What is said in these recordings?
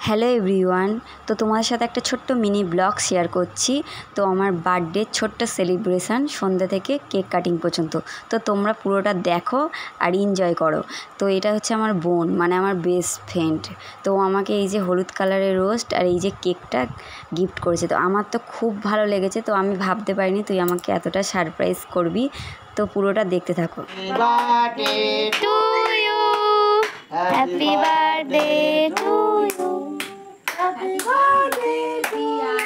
Hello everyone. তো তোমাদের সাথে একটা ছোট্ট মিনি ব্লগ শেয়ার করছি। তো আমার বার্থডে ছোট্ট সেলিব্রেশান সন্ধ্যা থেকে কেক কাটিং পর্যন্ত। তো তোমরা পুরোটা দেখো আর এনজয় করো। তো এটা হচ্ছে আমার বোন, মানে আমার বেস্ট ফ্রেন্ড। তো আমাকে এই যে হলুদ কালারের রোস্ট আর এই যে কেকটা গিফট করেছে। তো আমার তো খুব ভালো লেগেছে। তো আমি ভাবতে পারিনি তুই আমাকে এতটা সারপ্রাইজ করবি। তো পুরোটা দেখতে থাকো। Happy birthday to you. Happy birthday dear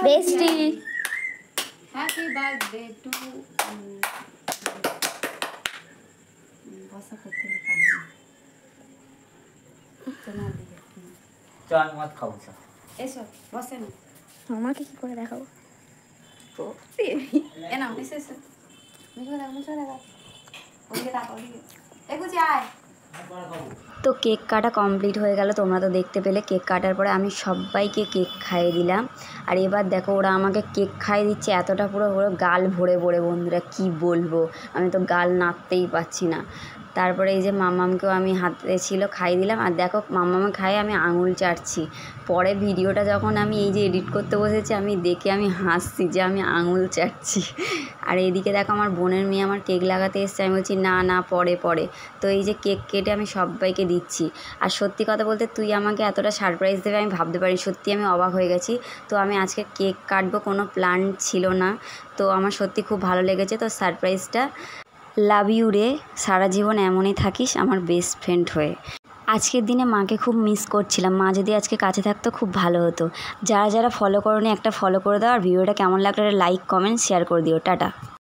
bestie. Happy birthday to বসা করতে পারি না। তোমার দিকে চল মত খাবো সব। এসো বসে না। আমাকে কি করে দেখাবো? এ নাও এসে এসে মুছে দেখো ওদিকে তাকাও ওদিকে দেখুছি আয়। তো কেক কাটা কমপ্লিট হয়ে গেল। তোমরা তো দেখতে পেলে কেক কাটার পরে আমি সবাইকে কেক খাইয়ে দিলাম। আর এবার দেখো ওরা আমাকে কেক খাইয়ে দিচ্ছে এতটা পুরো গাল ভরে ভরে। বন্ধুরা কি বলবো, আমি তো গাল নাড়তেই পাচ্ছি না। তারপরে এই যে মাম্মামকেও আমি হাতে ছিল খাইয়ে দিলাম। আর দেখো মাম্মামে খাইয়ে আমি আঙুল চাটছি। পরে ভিডিওটা যখন আমি এই যে এডিট করতে বসেছি আমি দেখে আমি হাসছি যে আমি আঙুল চাটছি। আর এইদিকে দেখো আমার বোনের মেয়ে আমার কেক লাগাতে এসছে। আমি বলছি না না পরে পরে। তো এই যে কেক কেটে আমি সবাইকে দিচ্ছি। আর সত্যি কথা বলতে তুই আমাকে এতটা সারপ্রাইজ দেবে আমি ভাবতে পারি। সত্যি আমি অবাক হয়ে গেছি। তো আমি আজকে কেক কাটবো কোনো প্ল্যান ছিল না। তো আমার সত্যি খুব ভালো লেগেছে। তো সারপ্রাইজটা লাভ ইউ রে, সারা জীবন এমনই থাকিস আমার বেস্ট ফ্রেন্ড হয়ে। আজকের দিনে মাকে খুব মিস করছিলাম। মা যদি আজকে কাছে থাকতো খুব ভালো হতো। যারা যারা ফলো করোনি একটা ফলো করে দাও। আর ভিডিওটা কেমন লাগলো একটা লাইক কমেন্ট শেয়ার করে দিও। টাটা।